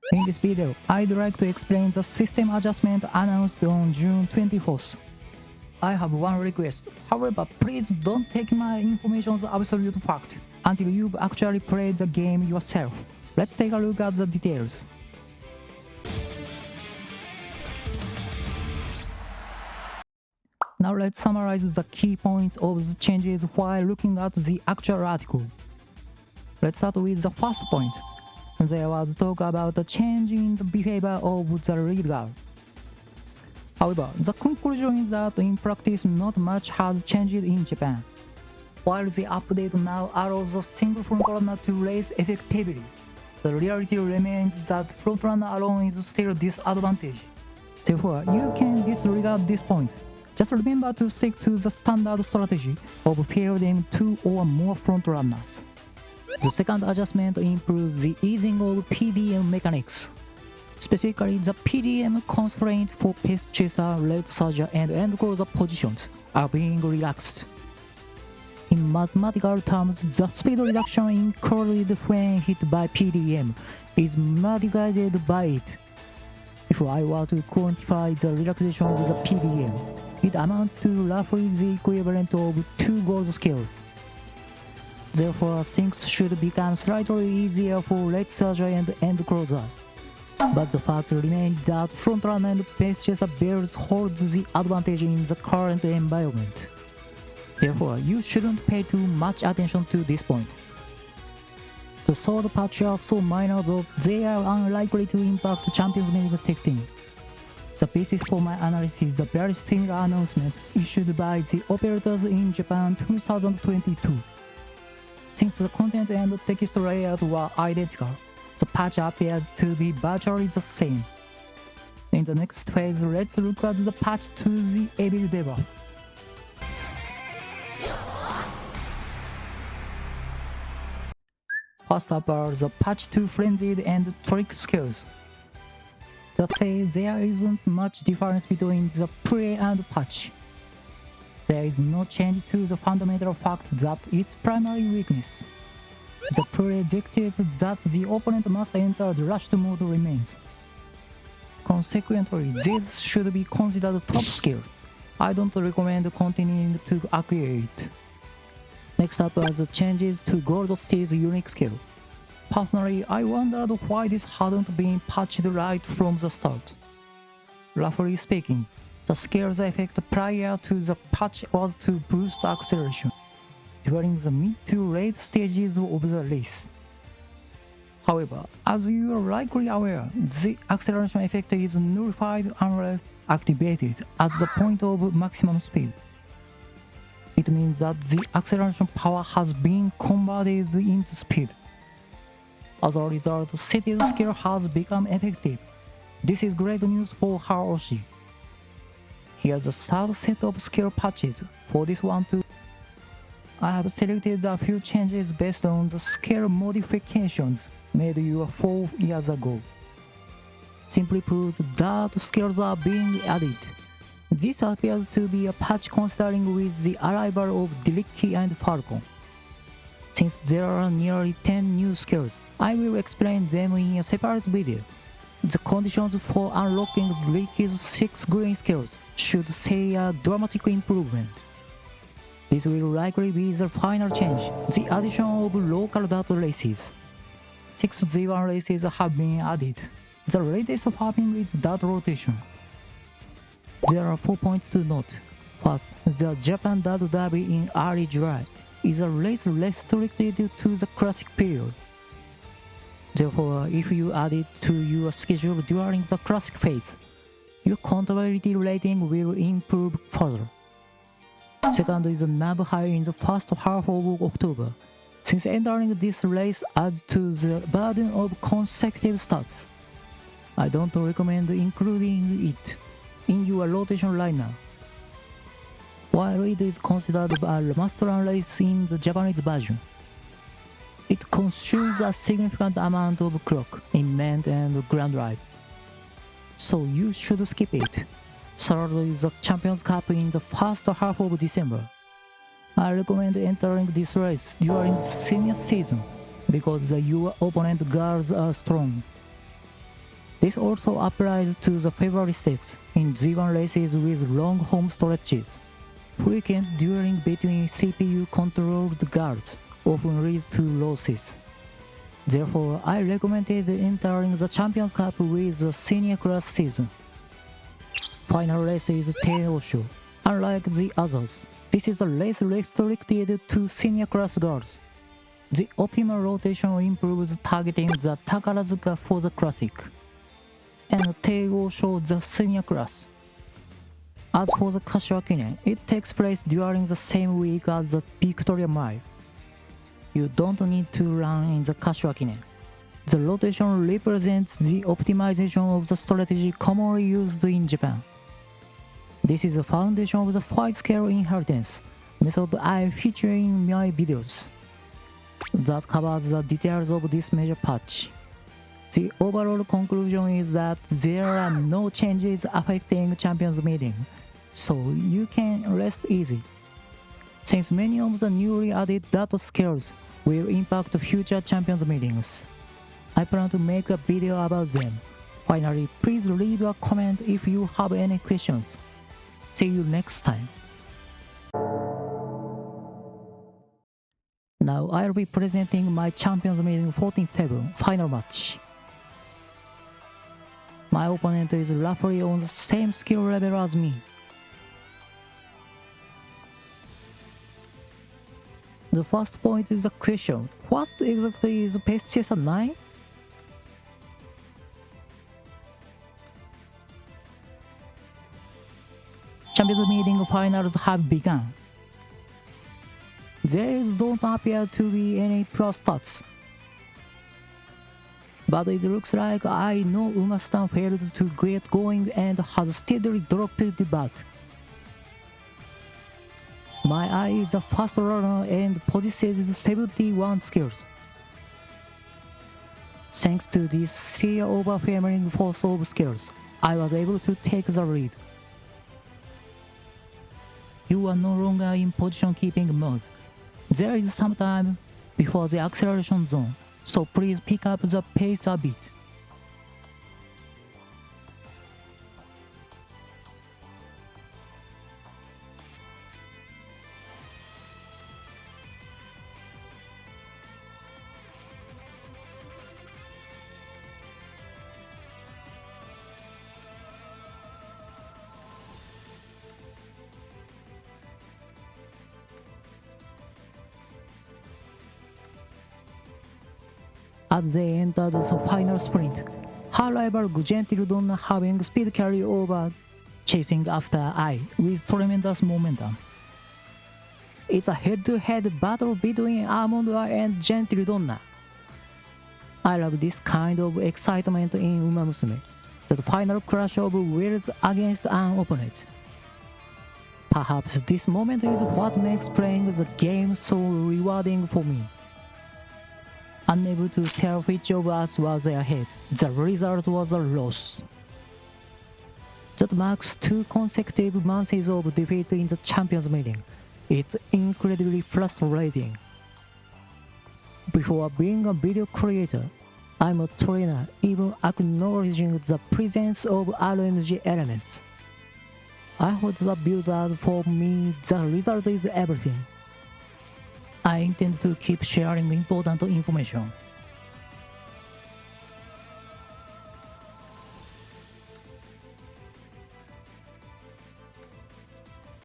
In this video, I'd like to explain the system adjustment announced on June 24th. I have one request. However, please don't take my information as absolute fact until you've actually played the game yourself. Let's take a look at the details. Now let's summarize the key points of the changes while looking at the actual article. Let's start with the first point. There was talk about the change in the behavior of the lead girl. However, the conclusion is that in practice not much has changed in Japan. While the update now allows a single frontrunner to race effectively, the reality remains that frontrunner alone is still disadvantaged. Therefore, you can disregard this point. Just remember to stick to the standard strategy of fielding 2 or more frontrunners. The second adjustment improves the easing of PDM mechanics. Specifically, the PDM constraint for Pest Chaser, Late Surger, and End Closer positions are being relaxed. In mathematical terms, the speed reduction incurred when hit by PDM is multiplied by it. If I were to quantify the relaxation of the PDM, it amounts to roughly the equivalent of 2 gold skills. Therefore, things should become slightly easier for Late Surger and End Closer. But the fact remains that Frontrunner and Pest Chaser builds hold the advantage in the current environment. Therefore, you shouldn't pay too much attention to this point. The sword patches are so minor that they are unlikely to impact Champions Meeting 16. The basis for my analysis is a very similar announcement issued by the operators in Japan 2022. Since the content and text layout were identical, the patch appears to be virtually the same. In the next phase, let's look at the patch to the Evil Debuff. First up are the patch to Frenzied and Trick skills. That said, there isn't much difference between the pre and patch. There is no change to the fundamental fact that its primary weakness, the predicted that the opponent must enter the rushed mode, remains. Consequently, this should be considered top skill. I don't recommend continuing to acquire it. Next up are the changes to Gold Steel's unique skill. Personally, I wondered why this hadn't been patched right from the start. Roughly speaking, the skill's effect prior to the patch was to boost acceleration during the mid to late stages of the race. However, as you are likely aware, the acceleration effect is nullified unless activated at the point of maximum speed. It means that the acceleration power has been converted into speed. As a result, City's skill has become effective. This is great news for her Oshi. Here's a third set of skill patches. For this one too, I have selected a few changes based on the skill modifications made 4 years ago. Simply put, dart skills are being added. This appears to be a patch considering with the arrival of Delicky and Falcon. Since there are nearly 10 new skills, I will explain them in a separate video. The conditions for unlocking Dlicky's 6 green skills should see a dramatic improvement. This will likely be the final change, the addition of local data races. 6 Z1 races have been added. The latest farming is data rotation. There are 4 points to note. First, the Japan Dart Derby in early July is a race restricted to the classic period. Therefore, if you add it to your schedule during the classic phase, your compatibility rating will improve further. Second is a number high in the first half of October, since entering this race adds to the burden of consecutive starts. I don't recommend including it in your rotation lineup. While it is considered a must-run race in the Japanese version, it consumes a significant amount of clock in main and grand drive, so you should skip it. Third is the Champions Cup in the first half of December. I recommend entering this race during the senior season because your opponent girls are strong. This also applies to the favoristics in Z1 races with long home stretches. Frequent dueling between CPU-controlled guards often leads to losses. Therefore, I recommended entering the Champions Cup with the senior class season. Final race is Teosho. Unlike the others, this is a race restricted to senior class girls. The optimal rotation improves targeting the Takarazuka for the classic, and Teosho the senior class. As for the Kashiwakinen, it takes place during the same week as the Victoria Mile. You don't need to run in the Kashiwakinen. The rotation represents the optimization of the strategy commonly used in Japan. This is the foundation of the 5-scale inheritance method I feature in my videos. That covers the details of this major patch. The overall conclusion is that there are no changes affecting Champions Meeting, so you can rest easy. Since many of the newly added data skills will impact future Champions Meetings, I plan to make a video about them. Finally, please leave a comment if you have any questions. See you next time. Now I'll be presenting my Champions Meeting 14-7 final match. My opponent is roughly on the same skill level as me. The first point is a question: what exactly is Pace Chaser 9? Champions Meeting finals have begun. There don't appear to be any plus stats, but it looks like I know Uma-stan failed to get going and has steadily dropped the bat. My eye is a fast runner and possesses 71 skills. Thanks to this sheer overwhelming force of skills, I was able to take the lead. You are no longer in position keeping mode. There is some time before the acceleration zone, so please pick up the pace a bit. As they entered the final sprint, her rival Gentil Donna having speed carry over, chasing after I with tremendous momentum. It's a head-to-head battle between Almond Eye and Gentil Donna. I love this kind of excitement in Umamusume, the final clash of wills against an opponent. Perhaps this moment is what makes playing the game so rewarding for me. Unable to tell which of us was ahead, the result was a loss. That marks 2 consecutive months of defeat in the Champions Meeting. It's incredibly frustrating. Before being a video creator, I'm a trainer, even acknowledging the presence of RNG elements. I hold the build that for me the result is everything. I intend to keep sharing important information.